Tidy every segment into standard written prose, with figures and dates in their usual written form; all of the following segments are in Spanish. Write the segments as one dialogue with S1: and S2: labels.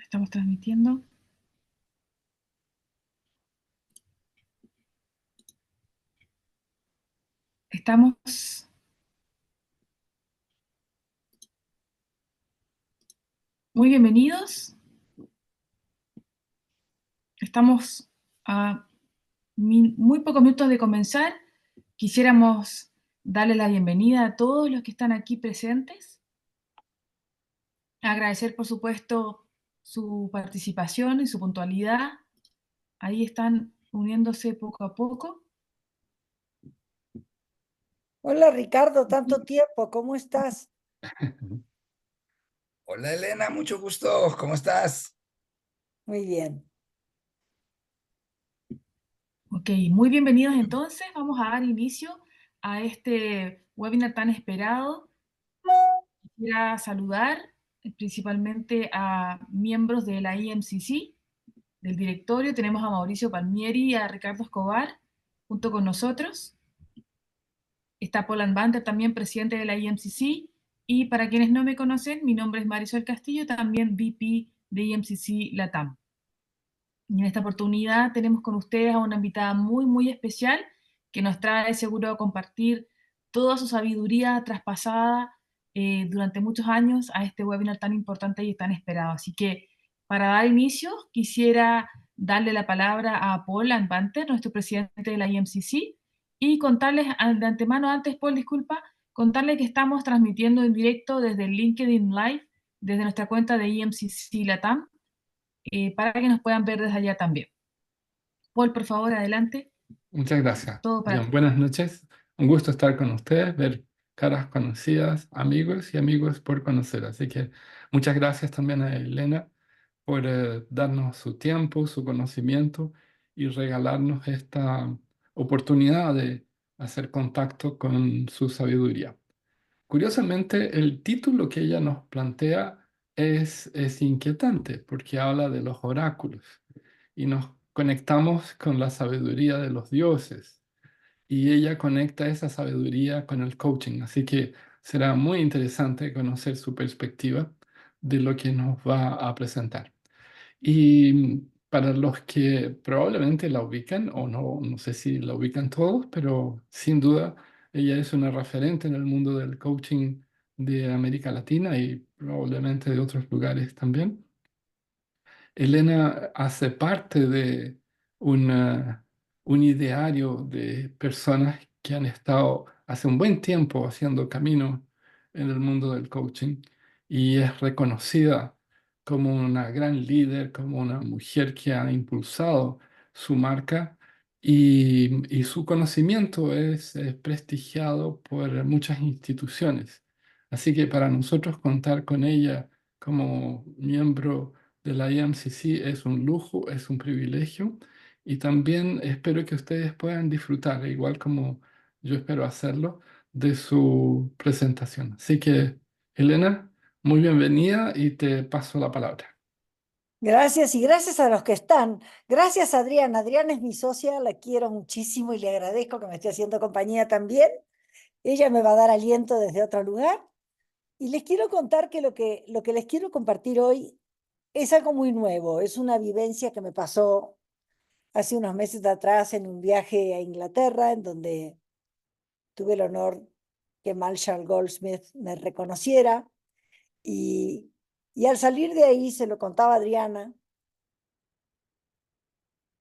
S1: Estamos transmitiendo. Estamos muy bienvenidos. Estamos a muy pocos minutos de comenzar. Quisiéramos darle la bienvenida a todos los que están aquí presentes. Agradecer, por supuesto, su participación y su puntualidad. Ahí están uniéndose poco a poco.
S2: Hola Ricardo, tanto tiempo, ¿cómo estás?
S3: Hola Elena, mucho gusto, ¿cómo estás?
S2: Muy bien.
S1: Ok, muy bienvenidos entonces. Vamos a dar inicio a este webinar tan esperado. Quisiera saludar principalmente a miembros de la IMCC, del directorio. Tenemos a Mauricio Palmieri y a Ricardo Escobar junto con nosotros. Está Paul Banter, también presidente de la IMCC. Y para quienes no me conocen, mi nombre es Marisol Castillo, también VP de IMCC Latam. Y en esta oportunidad tenemos con ustedes a una invitada muy especial que nos trae seguro a compartir toda su sabiduría traspasada durante muchos años a este webinar tan importante y tan esperado. Así que para dar inicio quisiera darle la palabra a Paul Banter, nuestro presidente de la IMCC, y contarles de antemano, antes Paul, disculpa, contarles que estamos transmitiendo en directo desde el LinkedIn Live, desde nuestra cuenta de IMCC Latam, para que nos puedan ver desde allá también. Paul, por favor, adelante.
S4: Muchas gracias.
S1: Todo para ti.
S4: Bien, buenas noches. Un gusto estar con ustedes, ver caras conocidas, amigos y amigos por conocer. Así que muchas gracias también a Elena por darnos su tiempo, su conocimiento y regalarnos esta oportunidad de hacer contacto con su sabiduría. Curiosamente, el título que ella nos plantea es inquietante porque habla de los oráculos y nos conectamos con la sabiduría de los dioses y ella conecta esa sabiduría con el coaching. Así que será muy interesante conocer su perspectiva de lo que nos va a presentar. Y para los que probablemente la ubican, o no, no sé si la ubican todos, pero sin duda ella es una referente en el mundo del coaching de América Latina y probablemente de otros lugares también. Elena hace parte de una- un ideario de personas que han estado hace un buen tiempo haciendo camino en el mundo del coaching y es reconocida como una gran líder, como una mujer que ha impulsado su marca y su conocimiento es prestigiado por muchas instituciones. Así que para nosotros contar con ella como miembro de la IMCC es un lujo, es un privilegio y también espero que ustedes puedan disfrutar, igual como yo espero hacerlo, de su presentación. Así que, Elena, muy bienvenida y te paso la palabra.
S2: Gracias y gracias a los que están. Gracias Adriana. Adriana es mi socia, la quiero muchísimo y le agradezco que me esté haciendo compañía también. Ella me va a dar aliento desde otro lugar. Y les quiero contar que lo que les quiero compartir hoy es algo muy nuevo. Es una vivencia que me pasó hace unos meses atrás en un viaje a Inglaterra, en donde tuve el honor que Marshall Goldsmith me reconociera. Y, y al salir de ahí, se lo contaba a Adriana,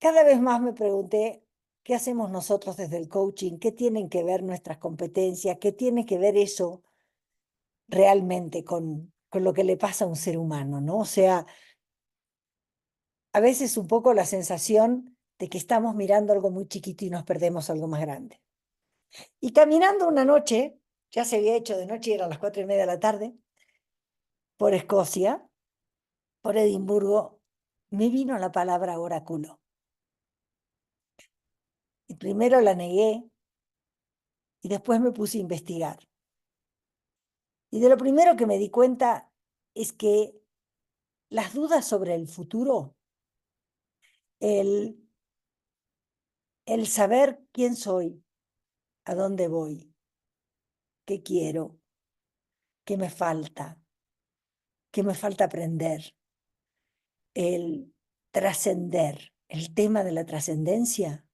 S2: cada vez más me pregunté, ¿qué hacemos nosotros desde el coaching? ¿Qué tienen que ver nuestras competencias? ¿Qué tiene que ver eso realmente con lo que le pasa a un ser humano, ¿no? O sea, a veces un poco la sensación de que estamos mirando algo muy chiquito y nos perdemos algo más grande. Y caminando una noche, ya se había hecho de noche, eran las 4:30 de la tarde, por Escocia, por Edimburgo, me vino la palabra oráculo. Y primero la negué y después me puse a investigar. Y de lo primero que me di cuenta es que las dudas sobre el futuro, el, el saber quién soy, a dónde voy, qué quiero, qué me falta aprender, el trascender, el tema de la trascendencia,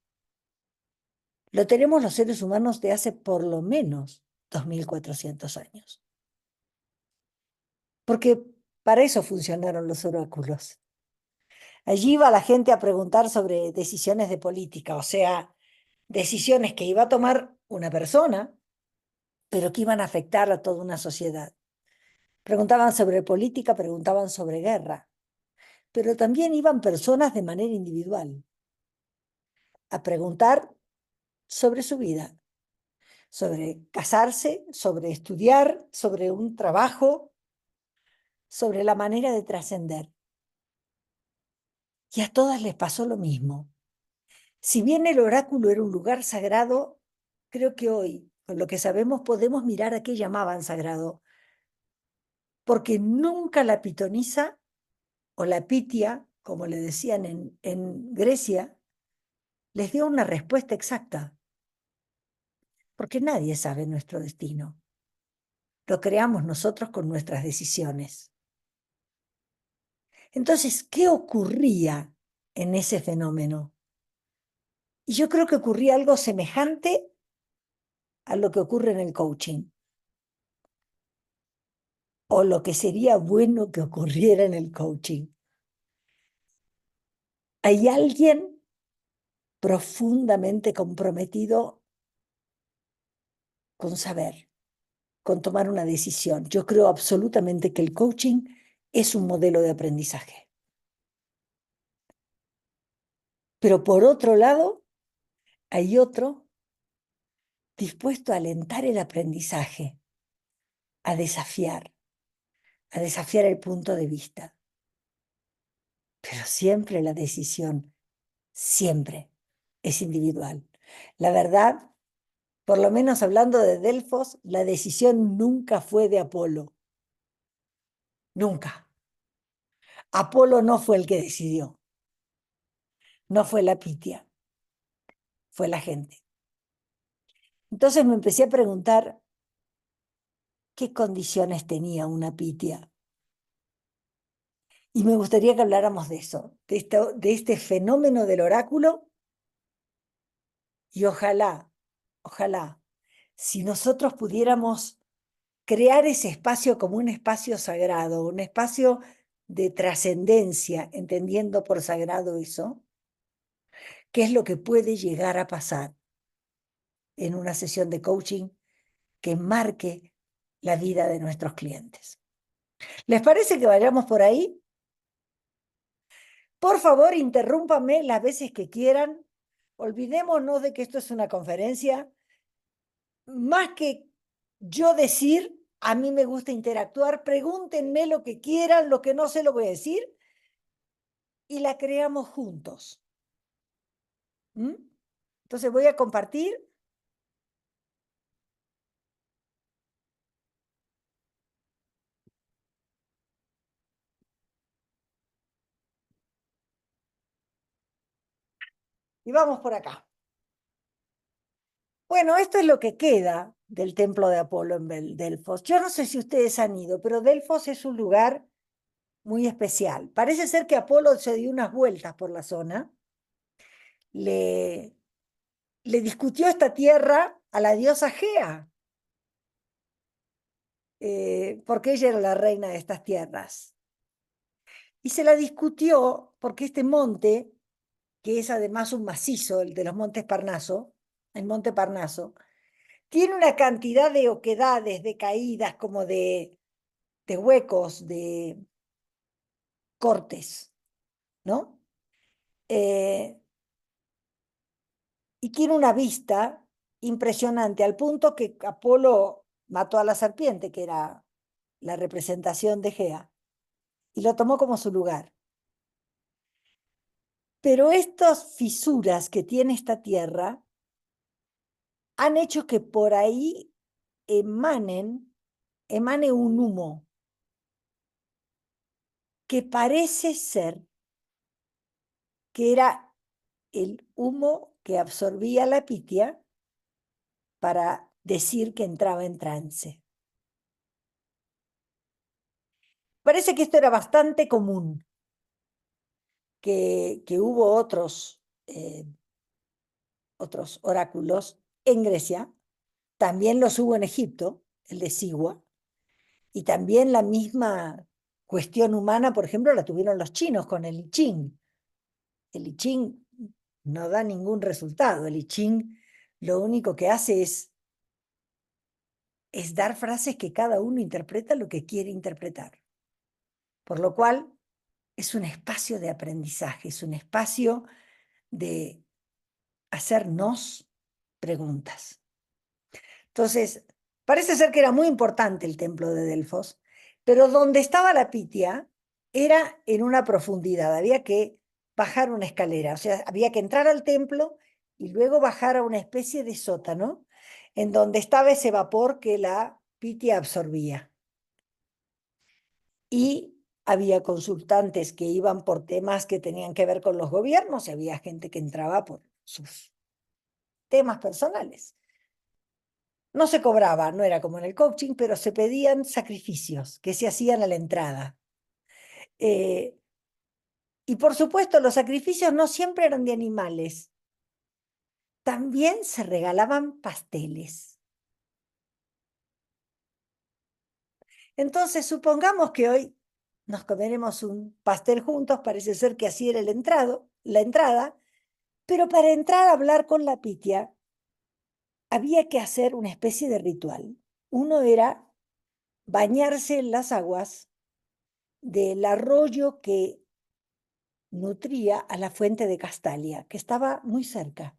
S2: lo tenemos los seres humanos de hace por lo menos 2400 años. Porque para eso funcionaron los oráculos. Allí iba la gente a preguntar sobre decisiones de política, o sea, decisiones que iba a tomar una persona, pero que iban a afectar a toda una sociedad. Preguntaban sobre política, preguntaban sobre guerra, pero también iban personas de manera individual a preguntar sobre su vida, sobre casarse, sobre estudiar, sobre un trabajo, sobre la manera de trascender. Y a todas les pasó lo mismo. Si bien el oráculo era un lugar sagrado, creo que hoy, con lo que sabemos, podemos mirar a qué llamaban sagrado, porque nunca la pitonisa o la pitia, como le decían en Grecia, les dio una respuesta exacta, porque nadie sabe nuestro destino. Lo creamos nosotros con nuestras decisiones. Entonces, ¿qué ocurría en ese fenómeno? Y yo creo que ocurría algo semejante a lo que ocurre en el coaching, o lo que sería bueno que ocurriera en el coaching. Hay alguien profundamente comprometido con saber, con tomar una decisión. Yo creo absolutamente que el coaching es un modelo de aprendizaje. Pero por otro lado, hay otro dispuesto a alentar el aprendizaje, a desafiar el punto de vista. Pero siempre la decisión, siempre es individual. La verdad, por lo menos hablando de Delfos, la decisión nunca fue de Apolo. Nunca. Apolo no fue el que decidió. No fue la Pitia. Fue la gente. Entonces me empecé a preguntar qué condiciones tenía una Pitia. Y me gustaría que habláramos de eso, de este fenómeno del oráculo. Y ojalá, si nosotros pudiéramos crear ese espacio como un espacio sagrado, un espacio de trascendencia, entendiendo por sagrado eso, qué es lo que puede llegar a pasar en una sesión de coaching que marque la vida de nuestros clientes. ¿Les parece que vayamos por ahí? Por favor, interrúmpame las veces que quieran. Olvidémonos de que esto es una conferencia. Más que yo decir, a mí me gusta interactuar. Pregúntenme lo que quieran, lo que no sé lo voy a decir, y la creamos juntos. ¿Mm? Entonces voy a compartir. Y vamos por acá. Bueno, esto es lo que queda del templo de Apolo en Delfos. Yo no sé si ustedes han ido, pero Delfos es un lugar muy especial. Parece ser que Apolo se dio unas vueltas por la zona, le discutió esta tierra a la diosa Gea, porque ella era la reina de estas tierras. Y se la discutió porque este monte, que es además un macizo, el de los montes Parnaso, el monte Parnaso, tiene una cantidad de oquedades, de caídas, como de huecos, de cortes, ¿no? Y tiene una vista impresionante, al punto que Apolo mató a la serpiente, que era la representación de Gea, y lo tomó como su lugar. Pero estas fisuras que tiene esta tierra han hecho que por ahí emane un humo que parece ser que era el humo que absorbía la pitia para decir que entraba en trance. Parece que esto era bastante común. que hubo otros oráculos en Grecia, también los hubo en Egipto, el de Sigua, y también la misma cuestión humana, por ejemplo, la tuvieron los chinos con el I Ching. El I Ching no da ningún resultado. El I Ching lo único que hace es dar frases que cada uno interpreta lo que quiere interpretar. Por lo cual es un espacio de aprendizaje, es un espacio de hacernos preguntas. Entonces, parece ser que era muy importante el templo de Delfos, pero donde estaba la Pitia era en una profundidad, había que bajar una escalera, o sea, había que entrar al templo y luego bajar a una especie de sótano en donde estaba ese vapor que la Pitia absorbía. Y había consultantes que iban por temas que tenían que ver con los gobiernos y había gente que entraba por sus temas personales. No se cobraba, no era como en el coaching, pero se pedían sacrificios que se hacían a la entrada. Y por supuesto, los sacrificios no siempre eran de animales. También se regalaban pasteles. Entonces, supongamos que hoy nos comeremos un pastel juntos, parece ser que así era la entrada, pero para entrar a hablar con la Pitia había que hacer una especie de ritual. Uno era bañarse en las aguas del arroyo que nutría a la fuente de Castalia, que estaba muy cerca.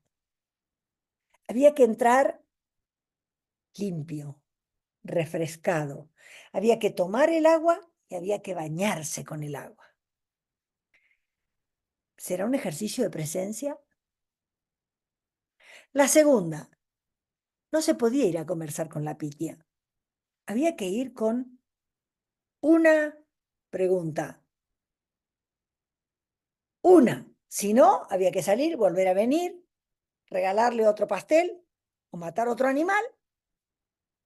S2: Había que entrar limpio, refrescado. Había que tomar el agua y había que bañarse con el agua. ¿Será un ejercicio de presencia? La segunda, no se podía ir a conversar con la Pitia. Había que ir con una pregunta. Una. Si no, había que salir, volver a venir, regalarle otro pastel o matar otro animal.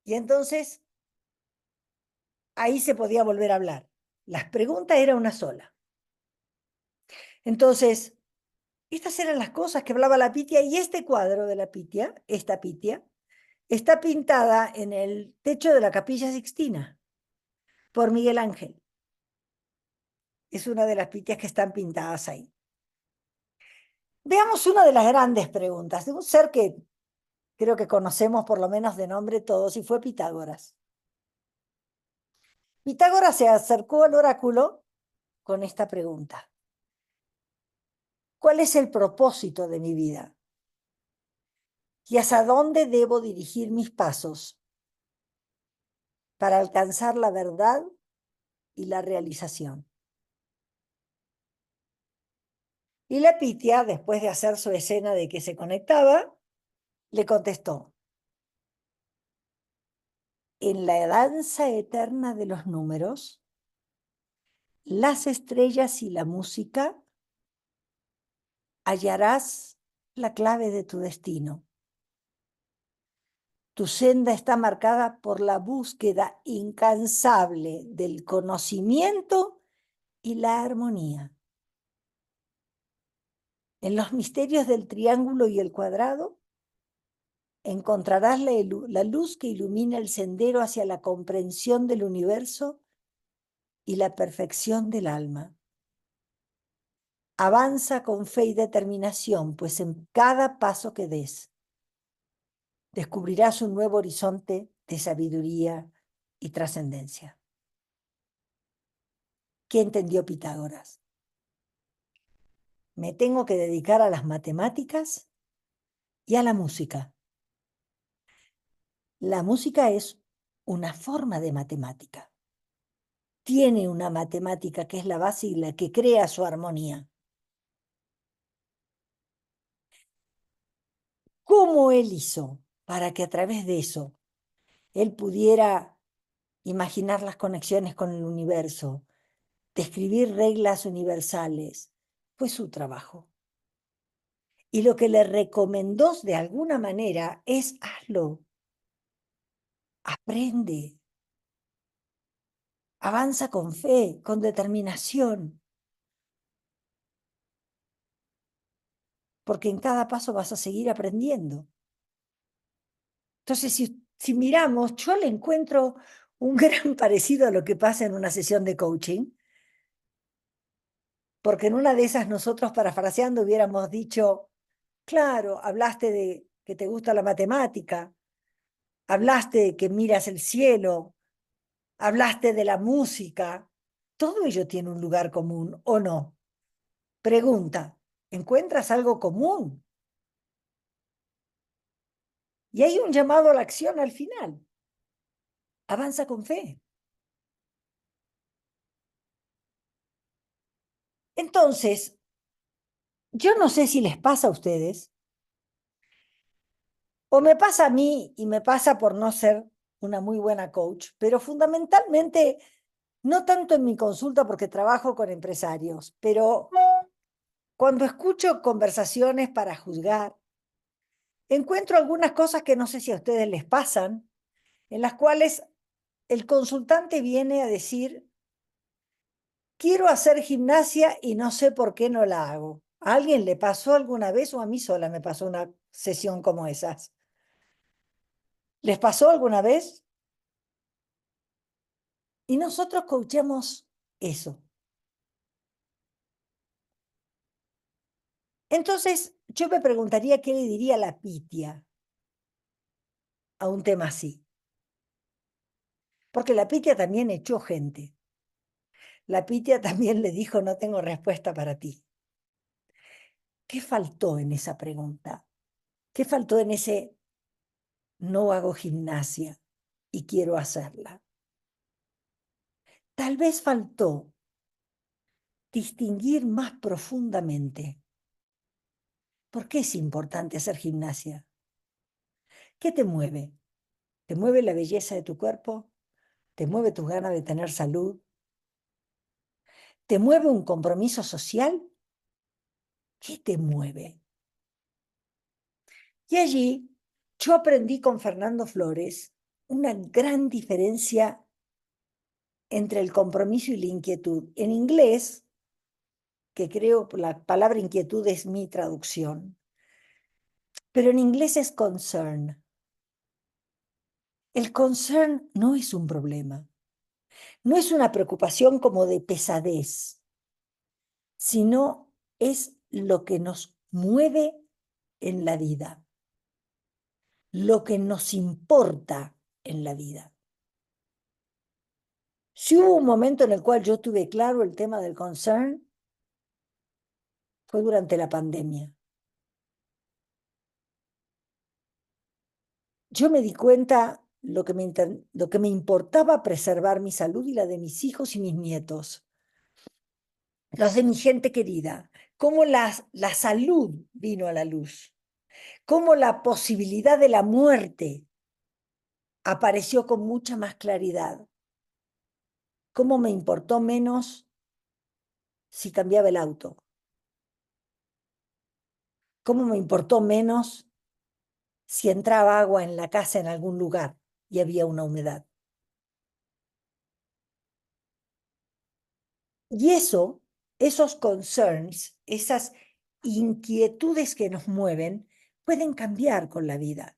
S2: Y entonces ahí se podía volver a hablar. Las preguntas era una sola. Entonces, estas eran las cosas que hablaba la Pitia, y este cuadro de la Pitia, esta Pitia, está pintada en el techo de la Capilla Sixtina por Miguel Ángel. Es una de las Pitias que están pintadas ahí. Veamos una de las grandes preguntas de un ser que creo que conocemos por lo menos de nombre todos, y fue Pitágoras. Pitágoras se acercó al oráculo con esta pregunta: ¿cuál es el propósito de mi vida? ¿Y hacia dónde debo dirigir mis pasos para alcanzar la verdad y la realización? Y la Pitia, después de hacer su escena de que se conectaba, le contestó: en la danza eterna de los números, las estrellas y la música, hallarás la clave de tu destino. Tu senda está marcada por la búsqueda incansable del conocimiento y la armonía. En los misterios del triángulo y el cuadrado encontrarás la luz que ilumina el sendero hacia la comprensión del universo y la perfección del alma. Avanza con fe y determinación, pues en cada paso que des descubrirás un nuevo horizonte de sabiduría y trascendencia. ¿Qué entendió Pitágoras? Me tengo que dedicar a las matemáticas y a la música. La música es una forma de matemática. Tiene una matemática que es la base y la que crea su armonía. ¿Cómo él hizo para que a través de eso él pudiera imaginar las conexiones con el universo, describir reglas universales? Fue su trabajo. Y lo que le recomendó de alguna manera es: hazlo, aprende, avanza con fe, con determinación. porque en cada paso vas a seguir aprendiendo. Entonces, si miramos, yo le encuentro un gran parecido a lo que pasa en una sesión de coaching, porque en una de esas nosotros, parafraseando, hubiéramos dicho, claro, hablaste de que te gusta la matemática, hablaste de que miras el cielo, hablaste de la música, todo ello tiene un lugar común, ¿o no? Pregunta, ¿encuentras algo común? Y hay un llamado a la acción al final. Avanza con fe. Entonces, yo no sé si les pasa a ustedes, o me pasa a mí y me pasa por no ser una muy buena coach, pero fundamentalmente, no tanto en mi consulta porque trabajo con empresarios, pero cuando escucho conversaciones para juzgar, encuentro algunas cosas que no sé si a ustedes les pasan, en las cuales el consultante viene a decir, quiero hacer gimnasia y no sé por qué no la hago. ¿A alguien le pasó alguna vez o a mí sola me pasó una sesión como esas? ¿Les pasó alguna vez? Y nosotros coachamos eso. Entonces, yo me preguntaría qué le diría la Pitia a un tema así. Porque la Pitia también echó gente. La Pitia también le dijo, no tengo respuesta para ti. ¿Qué faltó en esa pregunta? ¿Qué faltó en ese no hago gimnasia y quiero hacerla? Tal vez faltó distinguir más profundamente por qué es importante hacer gimnasia. ¿Qué te mueve? ¿Te mueve la belleza de tu cuerpo? ¿Te mueve tus ganas de tener salud? ¿Te mueve un compromiso social? ¿Qué te mueve? Y allí yo aprendí con Fernando Flores una gran diferencia entre el compromiso y la inquietud. En inglés, que creo la palabra inquietud es mi traducción, pero en inglés es concern. El concern no es un problema, no es una preocupación como de pesadez, sino es lo que nos mueve en la vida, lo que nos importa en la vida. Si hubo un momento en el cual yo tuve claro el tema del concern, fue durante la pandemia. Yo me di cuenta lo que me importaba preservar mi salud y la de mis hijos y mis nietos, los de mi gente querida, cómo la salud vino a la luz, cómo la posibilidad de la muerte apareció con mucha más claridad, cómo me importó menos si cambiaba el auto, cómo me importó menos si entraba agua en la casa en algún lugar y había una humedad. Y esos concerns, esas inquietudes que nos mueven, pueden cambiar con la vida.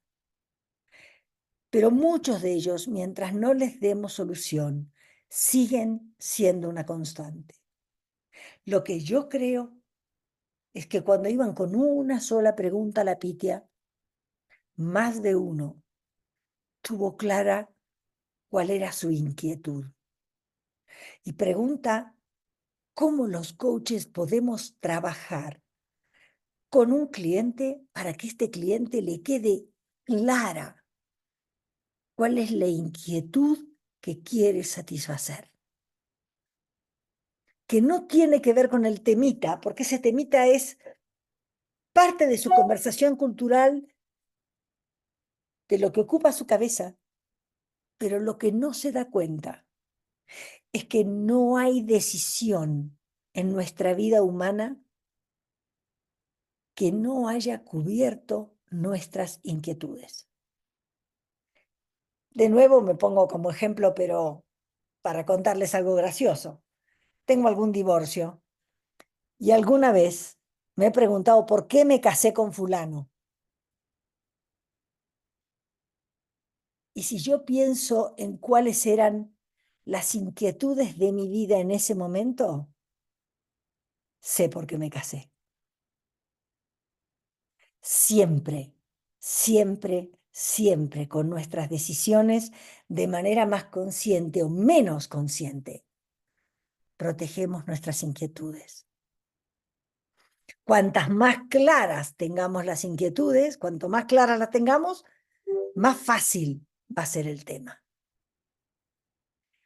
S2: Pero muchos de ellos, mientras no les demos solución, siguen siendo una constante. Lo que yo creo es que cuando iban con una sola pregunta a la Pitia, más de uno tuvo clara cuál era su inquietud. Y pregunta cómo los coaches podemos trabajar con un cliente para que este cliente le quede clara cuál es la inquietud que quiere satisfacer. Que no tiene que ver con el temita, porque ese temita es parte de su conversación cultural, de lo que ocupa su cabeza, pero lo que no se da cuenta es que no hay decisión en nuestra vida humana que no haya cubierto nuestras inquietudes. De nuevo me pongo como ejemplo, pero para contarles algo gracioso. Tengo algún divorcio y alguna vez Me he preguntado por qué me casé con fulano. Y si yo pienso en cuáles eran las inquietudes de mi vida en ese momento, sé por qué me casé. Siempre, siempre, siempre con nuestras decisiones de manera más consciente o menos consciente, protegemos nuestras inquietudes. Cuantas más claras tengamos las inquietudes, cuanto más claras las tengamos, más fácil va a ser el tema.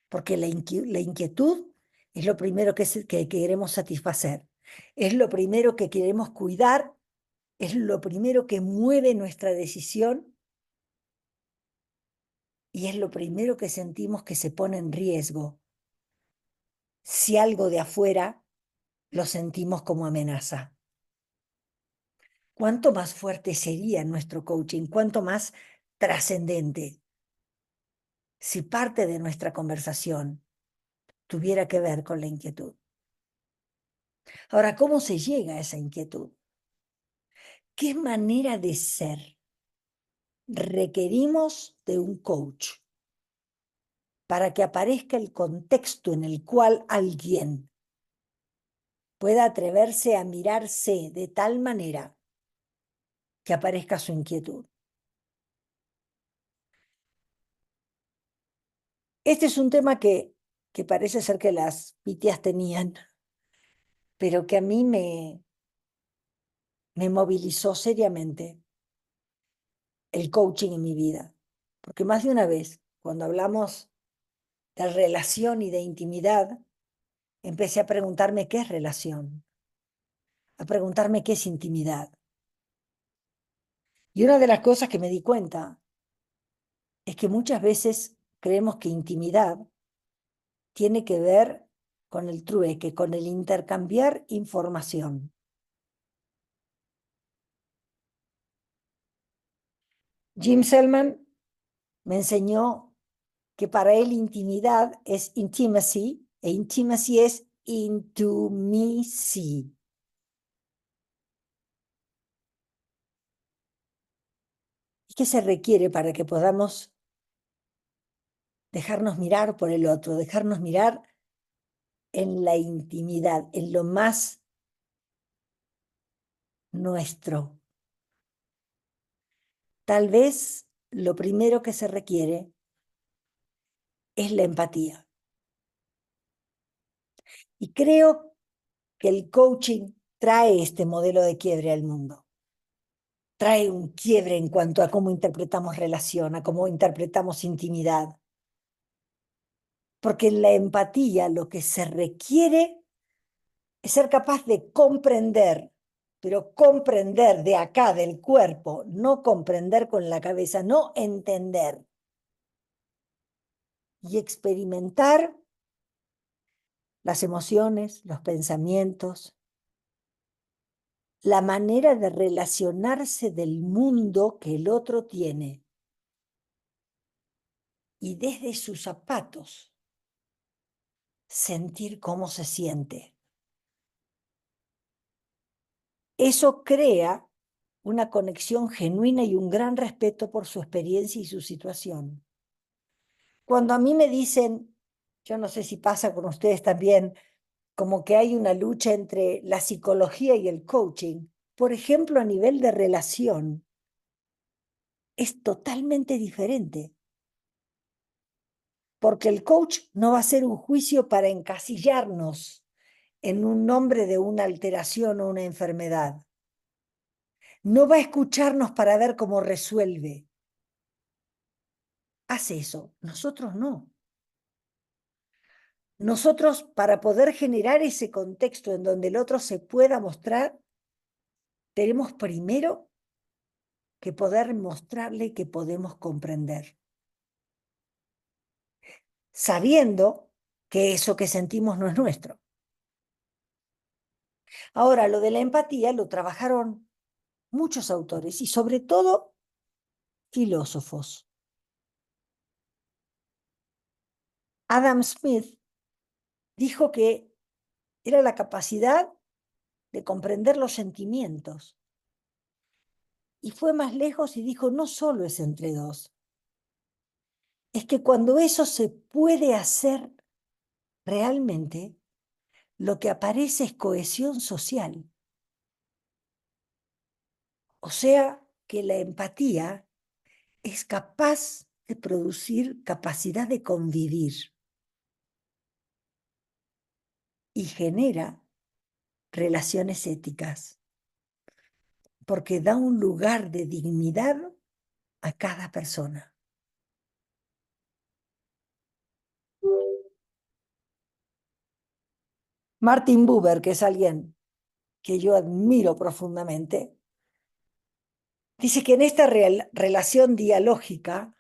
S2: Porque la inquietud es lo primero que queremos satisfacer, es lo primero que queremos cuidar, es lo primero que mueve nuestra decisión y es lo primero que sentimos que se pone en riesgo si algo de afuera lo sentimos como amenaza. ¿Cuánto más fuerte sería nuestro coaching? ¿Cuánto más trascendente si parte de nuestra conversación tuviera que ver con la inquietud? Ahora, ¿cómo se llega a esa inquietud? ¿Qué manera de ser requerimos de un coach para que aparezca el contexto en el cual alguien pueda atreverse a mirarse de tal manera que aparezca su inquietud? Este es un tema que parece ser que las pitias tenían, pero que a mí me movilizó seriamente el coaching en mi vida. Porque más de una vez, cuando hablamos de relación y de intimidad, empecé a preguntarme qué es relación, a preguntarme qué es intimidad. Y una de las cosas que me di cuenta es que muchas veces creemos que intimidad tiene que ver con el trueque, con el intercambiar información. Jim Selman me enseñó que para él intimidad es intimacy e intimacy es intimacy. ¿Y qué se requiere para que podamos dejarnos mirar por el otro, dejarnos mirar en la intimidad, en lo más nuestro? Tal vez lo primero que se requiere es la empatía. Y creo que el coaching trae este modelo de quiebre al mundo. Trae un quiebre en cuanto a cómo interpretamos relación, a cómo interpretamos intimidad. Porque en la empatía lo que se requiere es ser capaz de comprender, pero comprender de acá, del cuerpo, no comprender con la cabeza, no entender. Y experimentar las emociones, los pensamientos, la manera de relacionarse del mundo que el otro tiene. Y desde sus zapatos, sentir cómo se siente. Eso crea una conexión genuina y un gran respeto por su experiencia y su situación. Cuando a mí me dicen, yo no sé si pasa con ustedes también, como que hay una lucha entre la psicología y el coaching, por ejemplo, a nivel de relación, es totalmente diferente. Porque el coach no va a ser un juicio para encasillarnos en un nombre de una alteración o una enfermedad. No va a escucharnos para ver cómo resuelve. Hace eso, nosotros no. Nosotros, para poder generar ese contexto en donde el otro se pueda mostrar, tenemos primero que poder mostrarle que podemos comprender, sabiendo que eso que sentimos no es nuestro. Ahora, lo de la empatía lo trabajaron muchos autores y sobre todo filósofos. Adam Smith dijo que era la capacidad de comprender los sentimientos. Y fue más lejos y dijo, no solo es entre dos, es que cuando eso se puede hacer realmente, lo que aparece es cohesión social. O sea, que la empatía es capaz de producir capacidad de convivir y genera relaciones éticas, porque da un lugar de dignidad a cada persona. Martin Buber, que es alguien que yo admiro profundamente, dice que en esta relación dialógica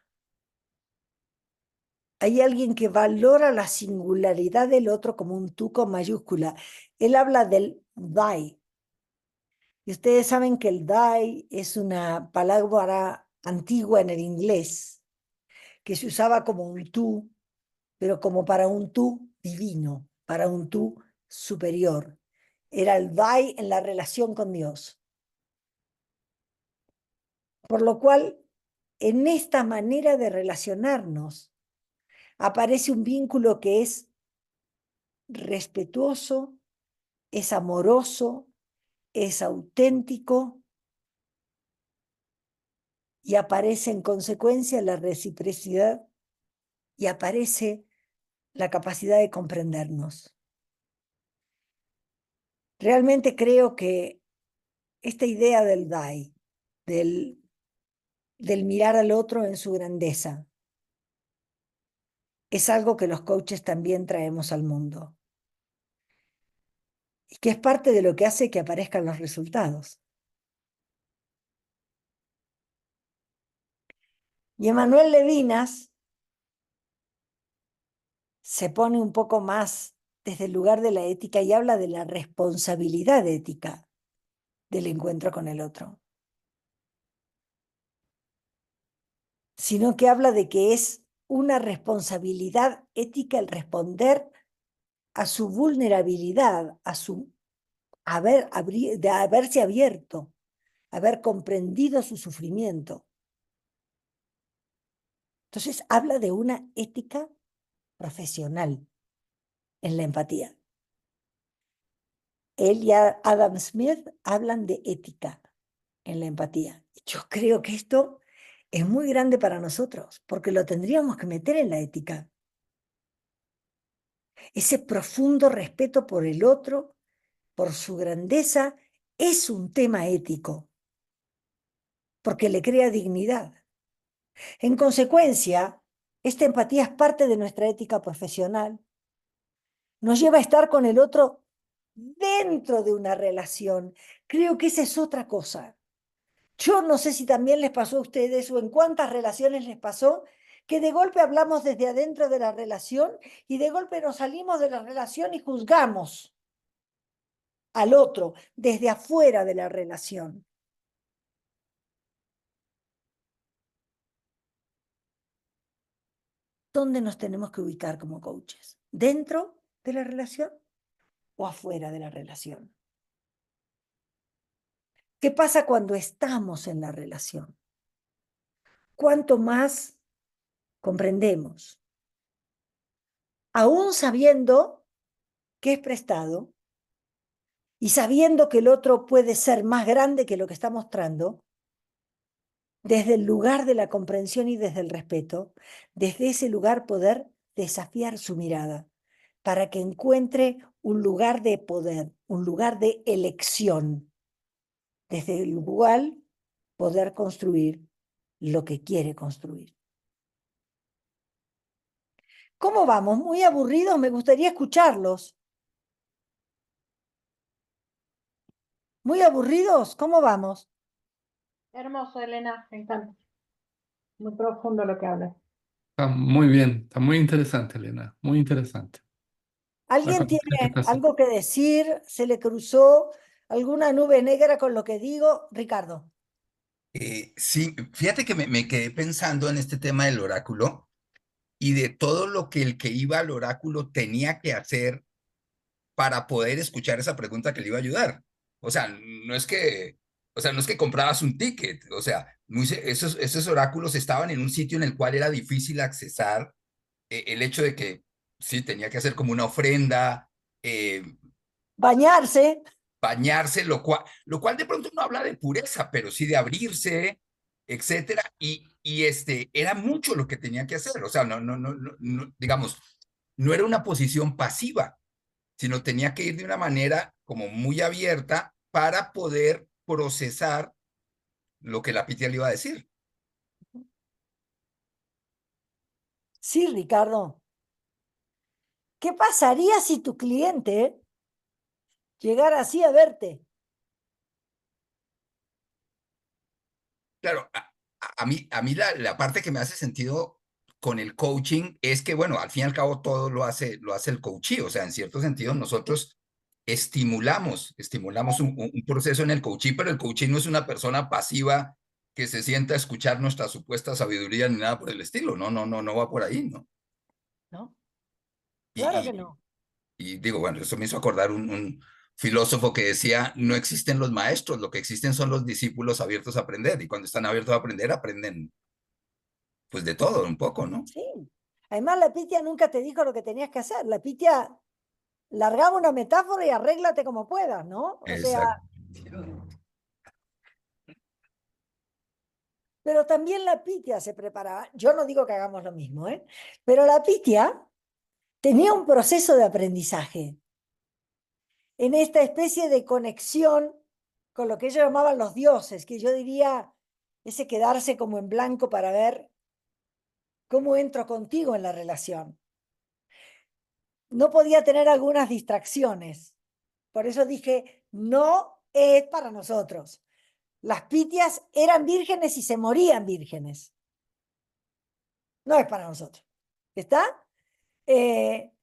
S2: hay alguien que valora la singularidad del otro como un tú con mayúscula. Él habla del thy. Y ustedes saben que el thy es una palabra antigua en el inglés, que se usaba como un tú, pero como para un tú divino, para un tú superior. Era el thy en la relación con Dios. Por lo cual, en esta manera de relacionarnos, aparece un vínculo que es respetuoso, es amoroso, es auténtico y aparece en consecuencia la reciprocidad y aparece la capacidad de comprendernos. Realmente creo que esta idea del Dai, del mirar al otro en su grandeza, es algo que los coaches también traemos al mundo y que es parte de lo que hace que aparezcan los resultados. Y Emanuel Levinas se pone un poco más desde el lugar de la ética y habla de la responsabilidad ética del encuentro con el otro, sino que habla de que es una responsabilidad ética el responder a su vulnerabilidad, a su de haberse abierto, haber comprendido su sufrimiento. Entonces habla de una ética profesional en la empatía. Él y Adam Smith hablan de ética en la empatía. Yo creo que esto es muy grande para nosotros, porque lo tendríamos que meter en la ética. Ese profundo respeto por el otro, por su grandeza, es un tema ético, porque le crea dignidad. En consecuencia, esta empatía es parte de nuestra ética profesional. Nos lleva a estar con el otro dentro de una relación. Creo que esa es otra cosa. Yo no sé si también les pasó a ustedes o en cuántas relaciones les pasó que de golpe hablamos desde adentro de la relación y de golpe nos salimos de la relación y juzgamos al otro desde afuera de la relación. ¿Dónde nos tenemos que ubicar como coaches? ¿Dentro de la relación o afuera de la relación? ¿Qué pasa cuando estamos en la relación? ¿Cuánto más comprendemos? Aún sabiendo que es prestado y sabiendo que el otro puede ser más grande que lo que está mostrando, desde el lugar de la comprensión y desde el respeto, desde ese lugar poder desafiar su mirada para que encuentre un lugar de poder, un lugar de elección, desde el cual poder construir lo que quiere construir. ¿Cómo vamos? Muy aburridos, me gustaría escucharlos. ¿Muy aburridos? ¿Cómo vamos?
S5: Hermoso, Elena, me encanta. Muy profundo lo que hablas.
S4: Está muy bien, está muy interesante, Elena, muy interesante. La
S2: ¿Alguien
S4: conversación que
S2: tiene
S4: está haciendo.
S2: algo que decir? ¿Se le cruzó alguna nube negra con lo que digo? Ricardo.
S3: Sí, fíjate que me quedé pensando en este tema del oráculo y de todo lo que el que iba al oráculo tenía que hacer para poder escuchar esa pregunta que le iba a ayudar. O sea, no es que comprabas un ticket, o sea, esos oráculos estaban en un sitio en el cual era difícil accesar. El hecho de que sí tenía que hacer como una ofrenda, eh,
S2: Bañarse.
S3: bañarse, lo cual de pronto no habla de pureza, pero sí de abrirse, etcétera, y era mucho lo que tenía que hacer, o sea, digamos, no era una posición pasiva, sino tenía que ir de una manera como muy abierta para poder procesar lo que la Pitia le iba a decir.
S2: Sí, Ricardo. ¿Qué pasaría si tu cliente llegara así a verte?
S3: Claro, a mí la parte que me hace sentido con el coaching es que, bueno, al fin y al cabo todo lo hace el coachee, o sea, en cierto sentido nosotros estimulamos un proceso en el coachee, pero el coachee no es una persona pasiva que se sienta a escuchar nuestra supuesta sabiduría ni nada por el estilo, no va por ahí, ¿no?
S2: ¿No?
S3: Y,
S2: Claro que
S3: y,
S2: no.
S3: y digo, bueno, eso me hizo acordar un filósofo que decía, no existen los maestros, lo que existen son los discípulos abiertos a aprender, y cuando están abiertos a aprender, aprenden pues de todo un poco, ¿no?
S2: Sí. Además, la Pitia nunca te dijo lo que tenías que hacer. La Pitia largaba una metáfora y arréglate como puedas, ¿no? O sea,
S3: Exacto.
S2: pero también la Pitia se preparaba. Yo no digo que hagamos lo mismo, ¿eh? Pero la Pitia tenía un proceso de aprendizaje en esta especie de conexión con lo que ellos llamaban los dioses, que yo diría ese quedarse como en blanco para ver cómo entro contigo en la relación. No podía tener algunas distracciones. Por eso dije, no es para nosotros. Las pitias eran vírgenes y se morían vírgenes. No es para nosotros. ¿Está? Eh,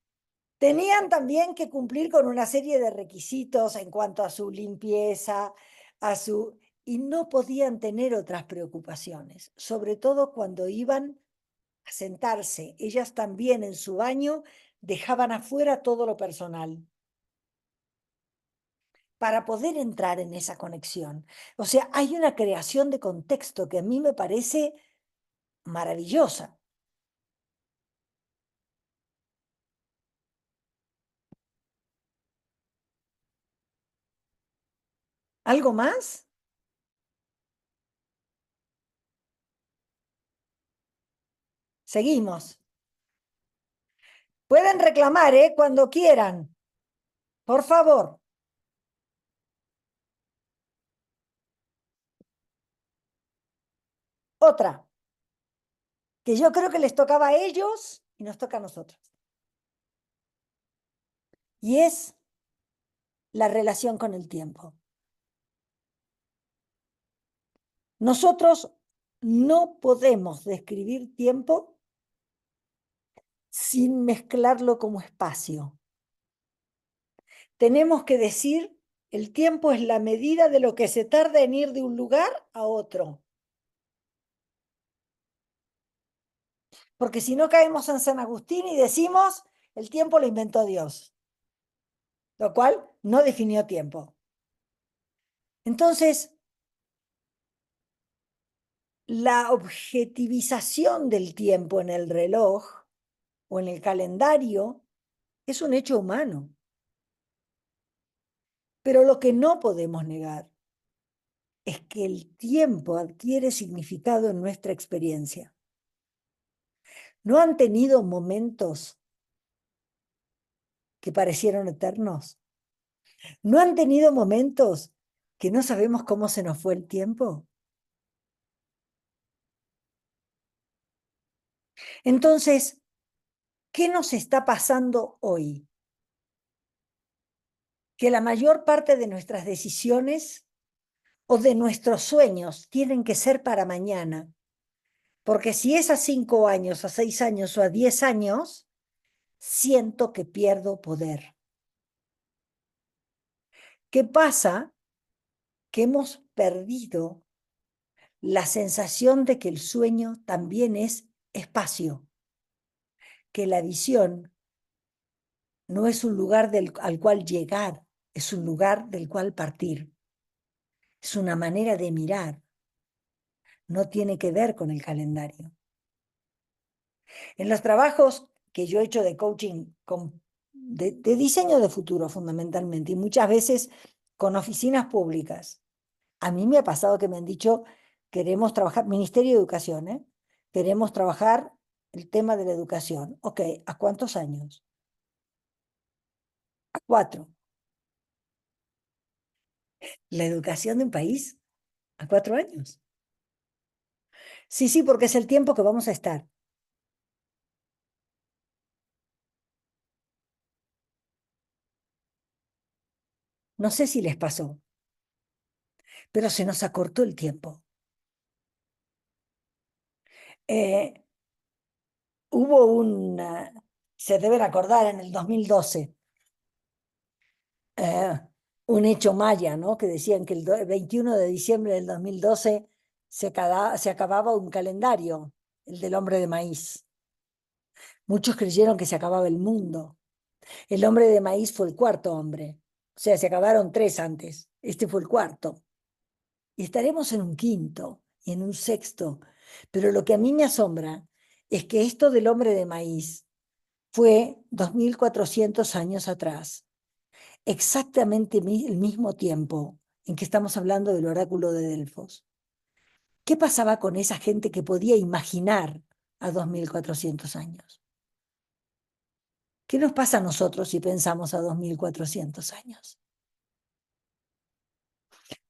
S2: Tenían también que cumplir con una serie de requisitos en cuanto a su limpieza, y no podían tener otras preocupaciones, sobre todo cuando iban a sentarse. Ellas también en su baño dejaban afuera todo lo personal para poder entrar en esa conexión. O sea, hay una creación de contexto que a mí me parece maravillosa. ¿Algo más? Seguimos. Pueden reclamar, cuando quieran. Por favor. Otra, que yo creo que les tocaba a ellos y nos toca a nosotros. Y es la relación con el tiempo. Nosotros no podemos describir tiempo sin mezclarlo como espacio. Tenemos que decir, el tiempo es la medida de lo que se tarda en ir de un lugar a otro. Porque si no caemos en San Agustín y decimos, el tiempo lo inventó Dios, lo cual no definió tiempo. Entonces, la objetivización del tiempo en el reloj o en el calendario es un hecho humano. Pero lo que no podemos negar es que el tiempo adquiere significado en nuestra experiencia. ¿No han tenido momentos que parecieron eternos? ¿No han tenido momentos que no sabemos cómo se nos fue el tiempo? Entonces, ¿qué nos está pasando hoy? Que la mayor parte de nuestras decisiones o de nuestros sueños tienen que ser para mañana. Porque si es a 5 años, a 6 años o a 10 años, siento que pierdo poder. ¿Qué pasa? Que hemos perdido la sensación de que el sueño también es espacio, que la visión no es un lugar al cual llegar, es un lugar del cual partir. Es una manera de mirar. No tiene que ver con el calendario. En los trabajos que yo he hecho de coaching, de diseño de futuro fundamentalmente, y muchas veces con oficinas públicas, a mí me ha pasado que me han dicho, queremos trabajar, Ministerio de Educación, ¿eh? Queremos trabajar el tema de la educación. Ok, ¿a cuántos años? A 4. La educación de un país, a 4 años. Sí, sí, porque es el tiempo que vamos a estar. No sé si les pasó, pero se nos acortó el tiempo. Eh, Hubo se deben acordar, en el 2012, eh, un hecho maya, ¿no? Que decían que el 21 de diciembre del 2012 se acababa un calendario, el del hombre de maíz. Muchos creyeron que se acababa el mundo. El hombre de maíz fue el cuarto hombre. O sea, se acabaron 3 antes. Este fue el cuarto. Y estaremos en un quinto y en un sexto. Pero lo que a mí me asombra es que esto del hombre de maíz fue 2400 años atrás, exactamente el mismo tiempo en que estamos hablando del oráculo de Delfos. ¿Qué pasaba con esa gente que podía imaginar a 2400 años? ¿Qué nos pasa a nosotros si pensamos a 2400 años?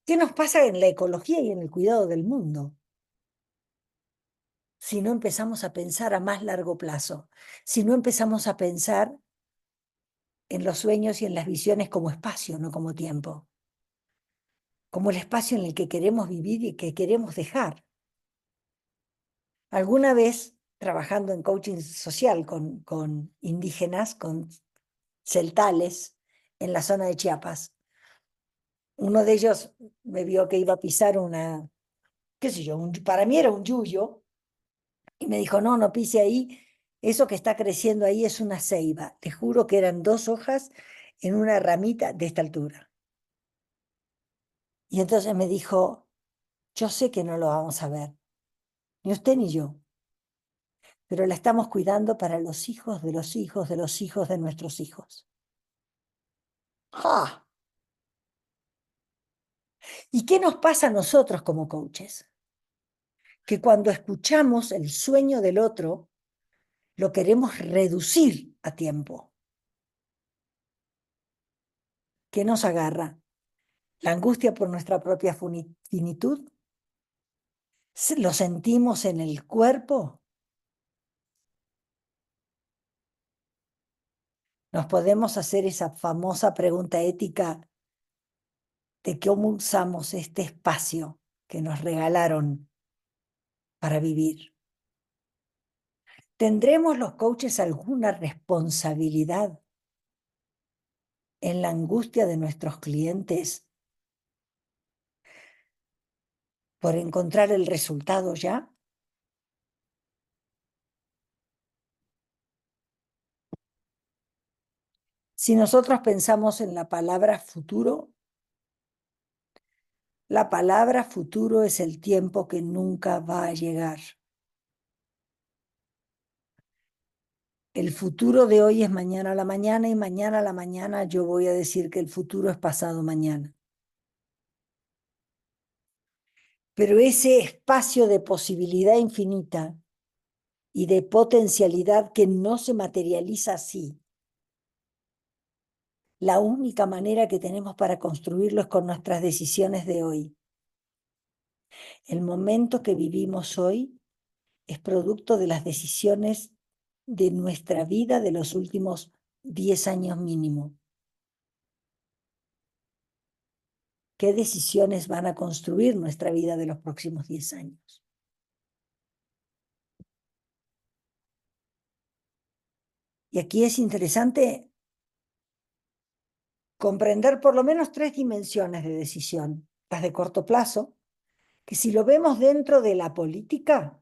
S2: ¿Qué nos pasa en la ecología y en el cuidado del mundo? Si no empezamos a pensar a más largo plazo, si no empezamos a pensar en los sueños y en las visiones como espacio, no como tiempo, como el espacio en el que queremos vivir y que queremos dejar. Alguna vez, trabajando en coaching social con indígenas, con celtales, en la zona de Chiapas, uno de ellos me vio que iba a pisar qué sé yo, para mí era un yuyo, y me dijo, no, no pise ahí, eso que está creciendo ahí es una ceiba. Te juro que eran 2 hojas en una ramita de esta altura. Y entonces me dijo, yo sé que no lo vamos a ver, ni usted ni yo, pero la estamos cuidando para los hijos de los hijos de los hijos de nuestros hijos. ¡Ja! ¿Y qué nos pasa a nosotros como coaches? Que cuando escuchamos el sueño del otro, lo queremos reducir a tiempo. ¿Qué nos agarra? La angustia por nuestra propia finitud. ¿Lo sentimos en el cuerpo? Nos podemos hacer esa famosa pregunta ética de cómo usamos este espacio que nos regalaron para vivir. ¿Tendremos los coaches alguna responsabilidad en la angustia de nuestros clientes por encontrar el resultado ya? Si nosotros pensamos en la palabra futuro es el tiempo que nunca va a llegar. El futuro de hoy es mañana a la mañana y mañana a la mañana yo voy a decir que el futuro es pasado mañana. Pero ese espacio de posibilidad infinita y de potencialidad que no se materializa así, la única manera que tenemos para construirlo es con nuestras decisiones de hoy. El momento que vivimos hoy es producto de las decisiones de nuestra vida de los últimos 10 años mínimo. ¿Qué decisiones van a construir nuestra vida de los próximos 10 años? Y aquí es interesante comprender por lo menos 3 dimensiones de decisión. Las de corto plazo, que si lo vemos dentro de la política,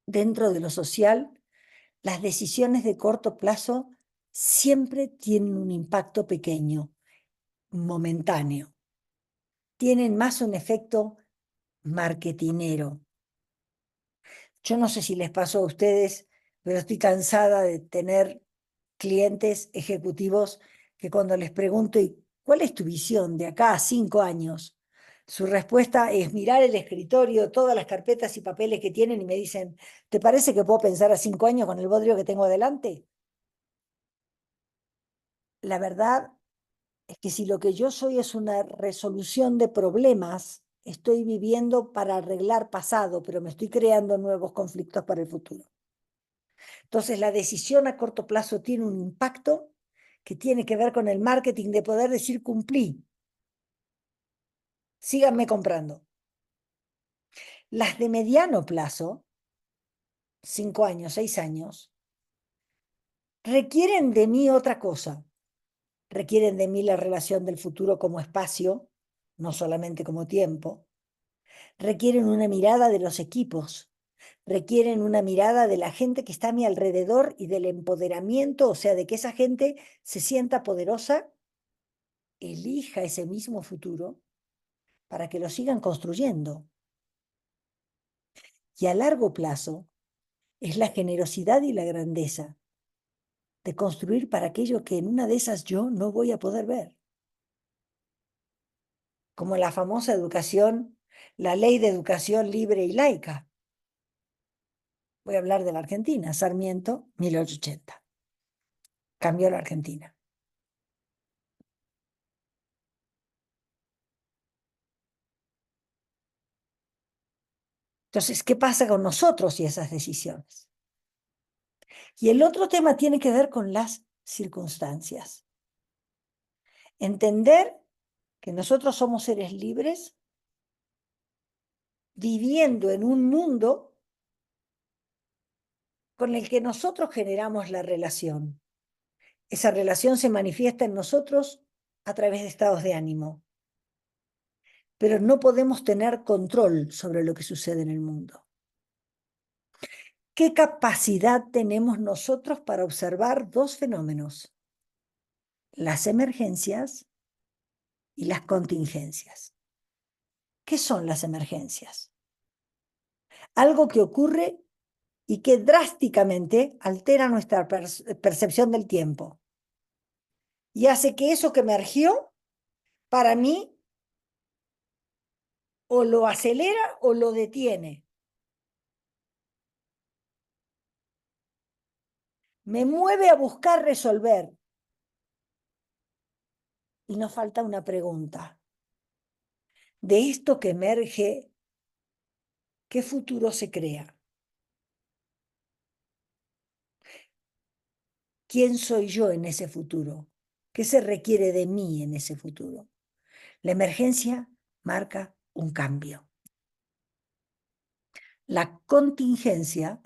S2: dentro de lo social, las decisiones de corto plazo siempre tienen un impacto pequeño, momentáneo. tienen más un efecto marketinero. Yo no sé si les pasó a ustedes, pero estoy cansada de tener clientes ejecutivos que cuando les pregunto, ¿y cuál es tu visión de acá a 5 años? Su respuesta es mirar el escritorio, todas las carpetas y papeles que tienen y me dicen, ¿te parece que puedo pensar a 5 años con el bodrio que tengo delante? La verdad es que si lo que yo soy es una resolución de problemas, estoy viviendo para arreglar pasado, pero me estoy creando nuevos conflictos para el futuro. Entonces, la decisión a corto plazo tiene un impacto que tiene que ver con el marketing de poder decir cumplí. Síganme comprando. Las de mediano plazo, 5 años, 6 años, requieren de mí otra cosa. Requieren de mí la relación del futuro como espacio, no solamente como tiempo. Requieren una mirada de los equipos. Requieren una mirada de la gente que está a mi alrededor y del empoderamiento, o sea, de que esa gente se sienta poderosa, elija ese mismo futuro para que lo sigan construyendo. Y a largo plazo es la generosidad y la grandeza de construir para aquello que en una de esas yo no voy a poder ver. Como la famosa educación, la ley de educación libre y laica. Voy a hablar de la Argentina, Sarmiento, 1880. Cambió la Argentina. Entonces, ¿qué pasa con nosotros y esas decisiones? Y el otro tema tiene que ver con las circunstancias. Entender que nosotros somos seres libres viviendo en un mundo con el que nosotros generamos la relación. Esa relación se manifiesta en nosotros a través de estados de ánimo, pero no podemos tener control sobre lo que sucede en el mundo. ¿Qué capacidad tenemos nosotros para observar dos fenómenos? Las emergencias y las contingencias. ¿Qué son las emergencias? Algo que ocurre y que drásticamente altera nuestra percepción del tiempo y hace que eso que emergió, para mí, o lo acelera o lo detiene. Me mueve a buscar resolver. Y nos falta una pregunta. De esto que emerge, ¿qué futuro se crea? ¿Quién soy yo en ese futuro? ¿Qué se requiere de mí en ese futuro? La emergencia marca un cambio. La contingencia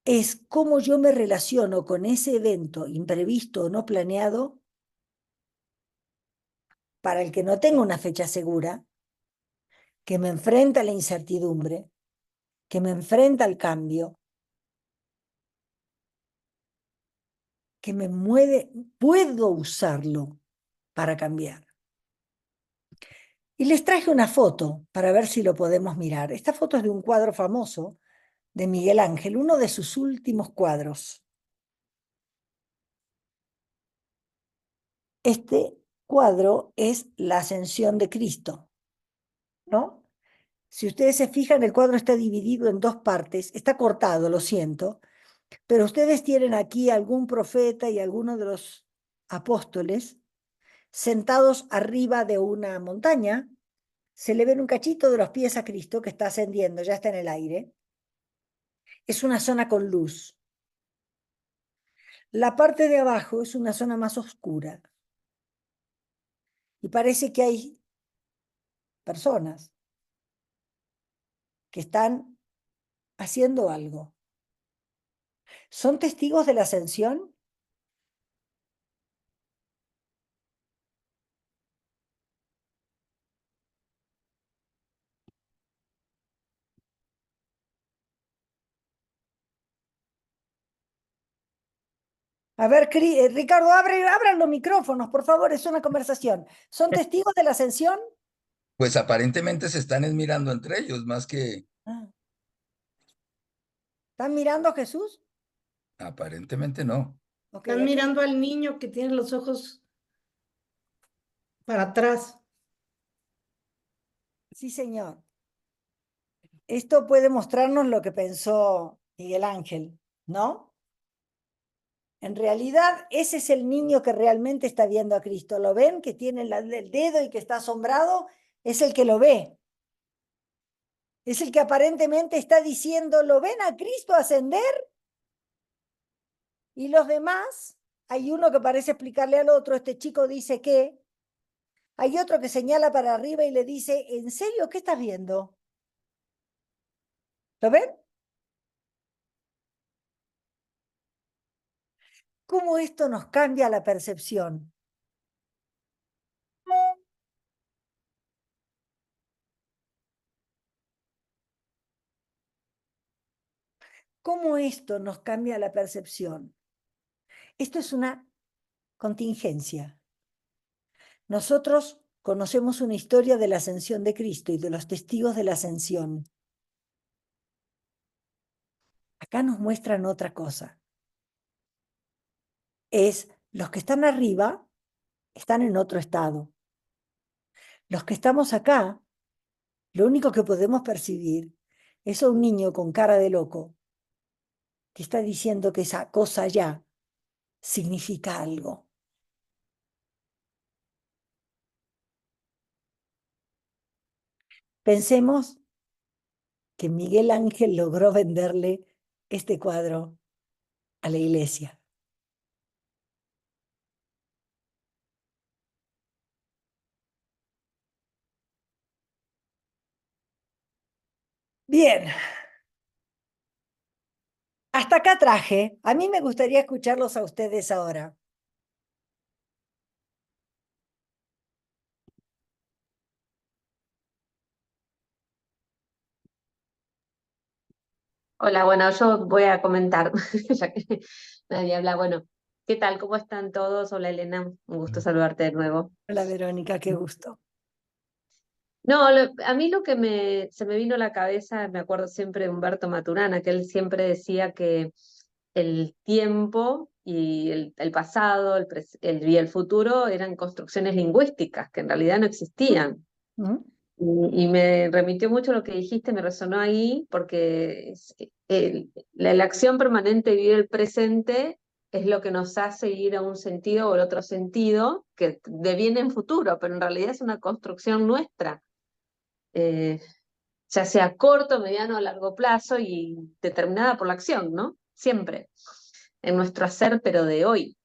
S2: es cómo yo me relaciono con ese evento imprevisto o no planeado para el que no tengo una fecha segura, que me enfrenta a la incertidumbre, que me enfrenta al cambio, que me mueve, puedo usarlo para cambiar. Y les traje una foto para ver si lo podemos mirar. Esta foto es de un cuadro famoso de Miguel Ángel, uno de sus últimos cuadros. Este cuadro es la ascensión de Cristo, ¿no? Si ustedes se fijan, el cuadro está dividido en dos partes, está cortado, lo siento, pero ustedes tienen aquí algún profeta y alguno de los apóstoles sentados arriba de una montaña. Se le ven un cachito de los pies a Cristo que está ascendiendo, ya está en el aire. Es una zona con luz. La parte de abajo es una zona más oscura. Y parece que hay personas que están haciendo algo. ¿Son testigos de la ascensión? A ver, Ricardo, abran los micrófonos, por favor, es una conversación. ¿Son testigos de la ascensión?
S3: Pues aparentemente se están mirando entre ellos, más que
S2: Ah. ¿Están mirando a Jesús?
S3: aparentemente no.
S2: Ok,
S6: Están mirando al niño que tiene los ojos para atrás.
S2: sí, señor. Esto puede mostrarnos lo que pensó Miguel Ángel, ¿no? En realidad, ese es el niño que realmente está viendo a Cristo. ¿Lo ven? Que tiene el dedo y que está asombrado. Es el que lo ve. Es el que aparentemente está diciendo, ¿lo ven a Cristo ascender? Y los demás, hay uno que parece explicarle al otro, este chico dice que, hay otro que señala para arriba y le dice, ¿en serio qué estás viendo? ¿Lo ven? ¿Cómo esto nos cambia la percepción? ¿Cómo esto nos cambia la percepción? Esto es una contingencia. Nosotros conocemos una historia de la ascensión de Cristo y de los testigos de la ascensión. Acá nos muestran otra cosa. Es los que están arriba están en otro estado. Los que estamos acá, lo único que podemos percibir es a un niño con cara de loco que está diciendo que esa cosa ya significa algo. Pensemos que Miguel Ángel logró venderle este cuadro a la iglesia. Bien, hasta acá traje. A mí me gustaría escucharlos a ustedes ahora.
S7: Hola, bueno, yo voy a comentar, ya que nadie habla. Bueno, ¿qué tal? ¿Cómo están todos? Hola, Elena, un gusto saludarte de nuevo.
S2: Hola, Verónica, qué gusto.
S7: No, a mí lo que se me vino a la cabeza, me acuerdo siempre de Humberto Maturana, que él siempre decía que el tiempo y el pasado, y el futuro eran construcciones lingüísticas, que en realidad no existían.
S2: ¿Mm?
S7: Y me remitió mucho lo que dijiste, me resonó ahí, porque la acción permanente de vivir el presente es lo que nos hace ir a un sentido o el otro sentido, que deviene en futuro, pero en realidad es una construcción nuestra, eh, ya sea corto, mediano o largo plazo y determinada por la acción, ¿no? Siempre, en nuestro hacer, pero de hoy.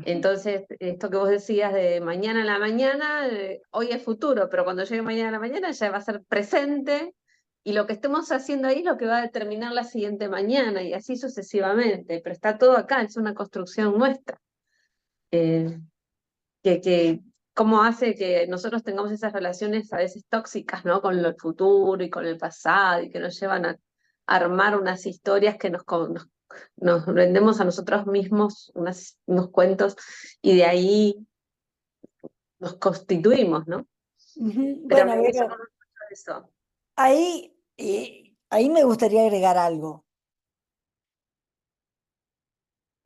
S7: Entonces, esto que vos decías de mañana a la mañana, hoy es futuro, pero cuando llegue mañana a la mañana ya va a ser presente y lo que estemos haciendo ahí es lo que va a determinar la siguiente mañana y así sucesivamente, pero está todo acá, es una construcción nuestra, eh, que cómo hace que nosotros tengamos esas relaciones a veces tóxicas, ¿no? Con el futuro y con el pasado y que nos llevan a armar unas historias que nos vendemos a nosotros mismos unos cuentos y de ahí nos constituimos, ¿no? Pero
S2: Bueno, a
S7: me
S2: ver,
S7: sonó mucho eso.
S2: ahí me gustaría agregar algo.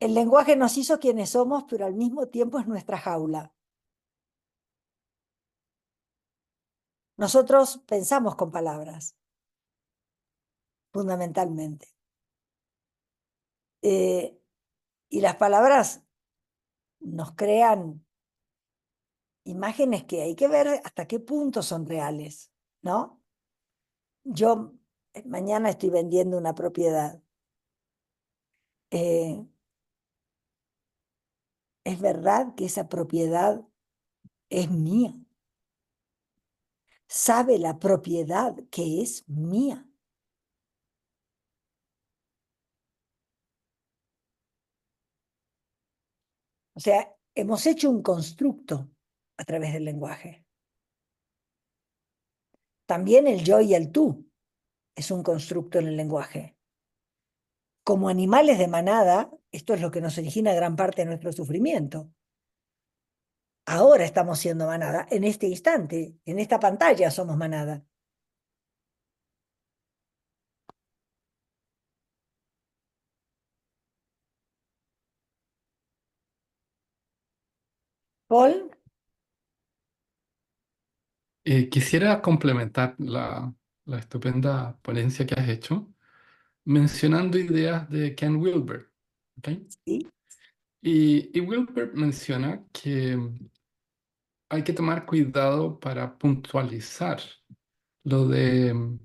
S2: El lenguaje nos hizo quienes somos, pero al mismo tiempo es nuestra jaula. Nosotros pensamos con palabras, fundamentalmente. Y las palabras nos crean imágenes que hay que ver hasta qué punto son reales, ¿no? Yo mañana estoy vendiendo una propiedad. Es verdad que esa propiedad es mía. Sabe la propiedad que es mía. O sea, hemos hecho un constructo a través del lenguaje. También el yo y el tú es un constructo en el lenguaje. Como animales de manada, Esto es lo que nos origina gran parte de nuestro sufrimiento. Ahora estamos siendo manada, en este instante, en esta pantalla somos manada. Paul,
S4: Quisiera complementar la estupenda ponencia que has hecho mencionando ideas de Ken Wilber. ¿Ok?
S2: sí,
S4: Y Wilber menciona que hay que tomar cuidado para puntualizar lo de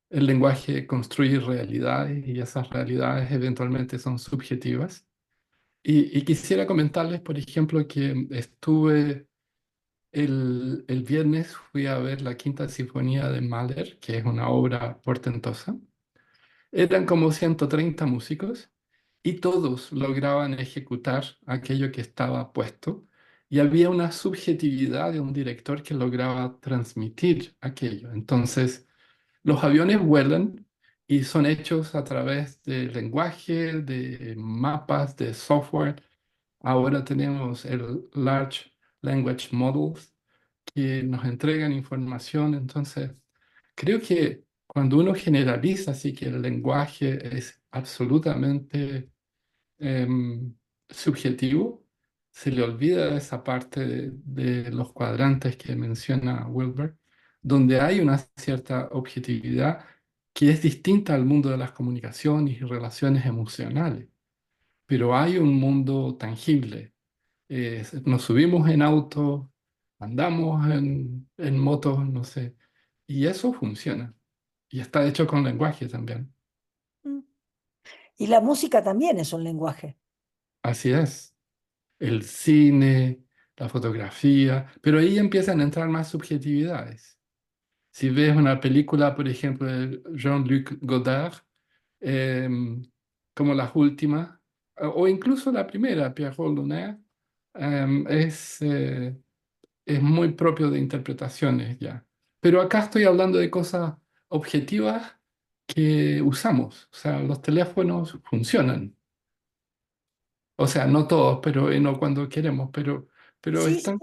S4: el lenguaje construye realidades y esas realidades eventualmente son subjetivas. Y quisiera comentarles, por ejemplo, que estuve el viernes, fui a ver la Quinta Sinfonía de Mahler, que es una obra portentosa. Eran como 130 músicos y todos lograban ejecutar aquello que estaba puesto. Y había una subjetividad de un director que lograba transmitir aquello. Entonces, los aviones vuelan y son hechos a través de lenguaje, de mapas, de software. Ahora tenemos el Large Language Models que nos entregan información. Entonces, creo que cuando uno generaliza así que el lenguaje es absolutamente em, subjetivo, se le olvida esa parte de los cuadrantes que menciona Wilber, donde hay una cierta objetividad que es distinta al mundo de las comunicaciones y relaciones emocionales, pero hay un mundo tangible. Nos subimos en auto, andamos en motos, no sé, y eso funciona. Y está hecho con lenguaje también.
S2: mm. Y la música también es un lenguaje.
S4: Así es. El cine, la fotografía, pero ahí empiezan a entrar más subjetividades. Si ves una película, por ejemplo, de Jean-Luc Godard, em, como las últimas, o incluso la primera, Pierrot Lunaire, es muy propio de interpretaciones ya. Pero acá estoy hablando de cosas objetivas que usamos. O sea, los teléfonos funcionan. O sea, no todos, pero no cuando queremos, pero
S2: Sí, sí,
S4: están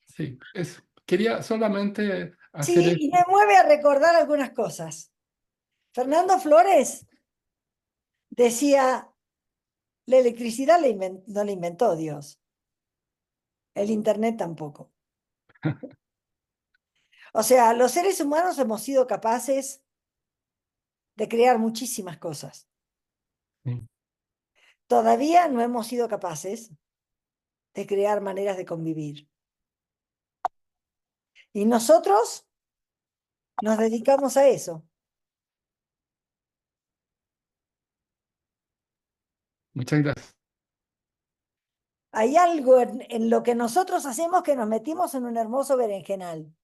S4: Sí, eso. Quería solamente hacer
S2: sí,
S4: eso.
S2: y me mueve a recordar algunas cosas. Fernando Flores decía, la electricidad no la inventó Dios, el Internet tampoco. O sea, los seres humanos hemos sido capaces de crear muchísimas cosas.
S4: Sí.
S2: Todavía no hemos sido capaces de crear maneras de convivir. Y nosotros nos dedicamos a eso.
S4: Muchas gracias.
S2: Hay algo en lo que nosotros hacemos que nos metimos en un hermoso berenjenal.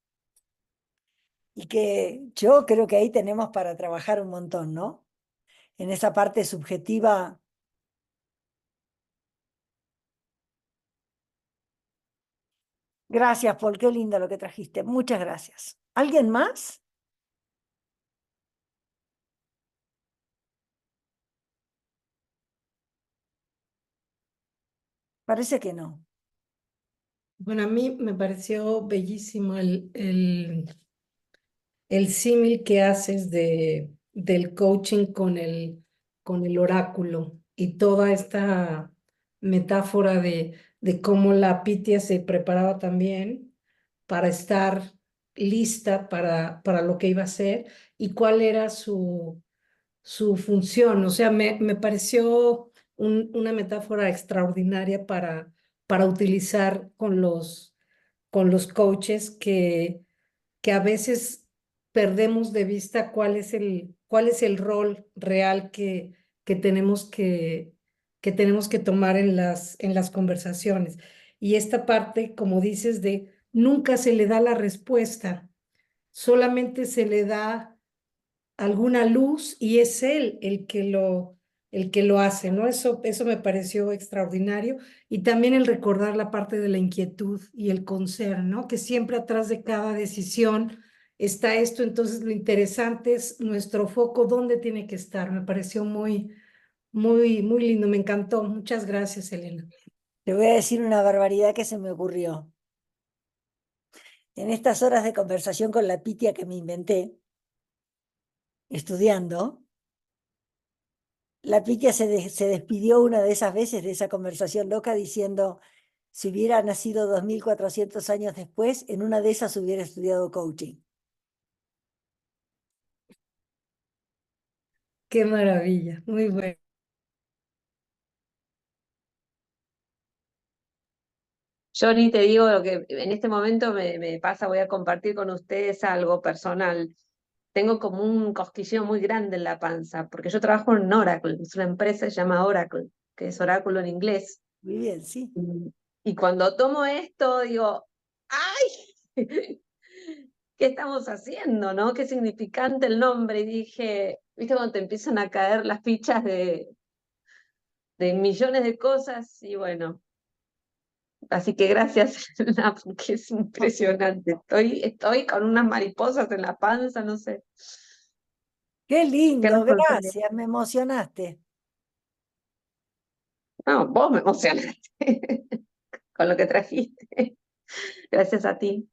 S2: Y que yo creo que ahí tenemos para trabajar un montón, ¿no? En esa parte subjetiva. Gracias, Paul, qué lindo lo que trajiste. Muchas gracias. ¿Alguien más? Parece que no.
S6: Bueno, a mí me pareció bellísimo el símil que haces del coaching con el oráculo y toda esta metáfora de cómo la Pitia se preparaba también para estar lista para lo que iba a hacer y cuál era su función. O sea, me pareció una metáfora extraordinaria para utilizar con los coaches que a veces perdemos de vista cuál es el rol real que tenemos que tomar en las conversaciones. Y esta parte, como dices, de nunca se le da la respuesta, solamente se le da alguna luz y es él el que lo hace, ¿no? Eso me pareció extraordinario. Y también el recordar la parte de la inquietud y el concern, ¿no? Que siempre atrás de cada decisión está esto. Entonces, lo interesante es nuestro foco, ¿dónde tiene que estar? Me pareció muy, Muy, muy lindo, me encantó. Muchas gracias, Elena.
S2: Te voy a decir una barbaridad que se me ocurrió. En estas horas de conversación con la Pitia que me inventé, estudiando, la Pitia se despidió una de esas veces de esa conversación loca diciendo, si hubiera nacido 2400 años después, en una de esas hubiera estudiado coaching.
S6: Qué maravilla, muy bueno.
S7: Yo ni te digo lo que en este momento me pasa, voy a compartir con ustedes algo personal. Tengo como un cosquilleo muy grande en la panza, porque yo trabajo en Oracle, es una empresa que se llama Oracle, que es oráculo en inglés.
S2: Muy bien, sí.
S7: Y cuando tomo esto, digo, ¡ay! ¿Qué estamos haciendo, no? Qué significante el nombre. Y dije, ¿viste cuando te empiezan a caer las fichas de millones de cosas? Y bueno, así que gracias, Elena, porque es impresionante. Estoy con unas mariposas en la panza, no sé.
S2: Qué
S7: Qué
S2: lindo,
S7: responsabilidad.
S2: gracias, me emocionaste.
S7: No, vos me emocionaste con lo que trajiste. Gracias a ti.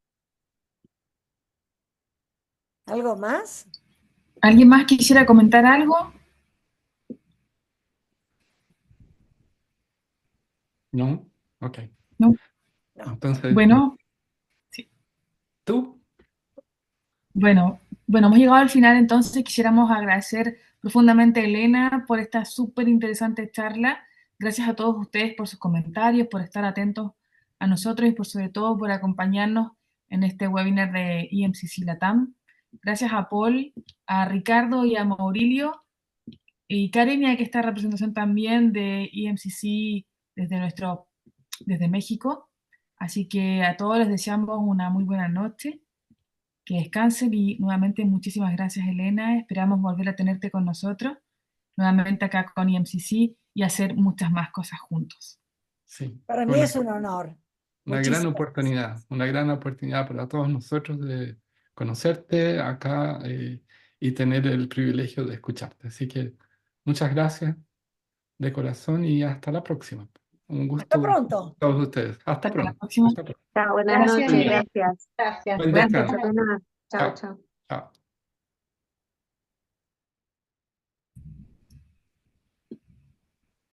S2: ¿Algo más?
S1: ¿Alguien más quisiera comentar algo?
S4: ¿No? Ok.
S1: No.
S2: No.
S4: Entonces,
S1: Bueno, sí.
S4: ¿tú?
S1: Bueno, hemos llegado al final, entonces quisiéramos agradecer profundamente a Elena por esta súper interesante charla. Gracias a todos ustedes por sus comentarios, por estar atentos a nosotros y por sobre todo por acompañarnos en este webinar de EMCC Latam. Gracias a Paul, a Ricardo y a Maurilio y Karen, y a esta representación también de EMCC desde México. Así que a todos les deseamos una muy buena noche. Que descansen y nuevamente muchísimas gracias, Elena. Esperamos volver a tenerte con nosotros, nuevamente acá con EMCC y hacer muchas más cosas juntos.
S4: Sí.
S2: Para mí
S4: Una,
S2: es un honor.
S4: una
S2: Muchísimas
S4: gran oportunidad para todos nosotros de conocerte acá y tener el privilegio de escucharte. Así que muchas gracias de corazón y hasta la próxima. Un
S2: Hasta
S4: gusto
S2: pronto.
S4: todos ustedes. Hasta
S1: Hasta la
S4: pronto.
S1: próxima.
S4: Hasta pronto.
S7: Chao, buenas
S5: Gracias,
S7: noches,
S5: Elena.
S7: gracias.
S5: Gracias.
S4: Buen
S7: Gracias,
S4: descanso.
S7: Elena. Chao,
S4: Chao.
S7: chao.
S4: Chao.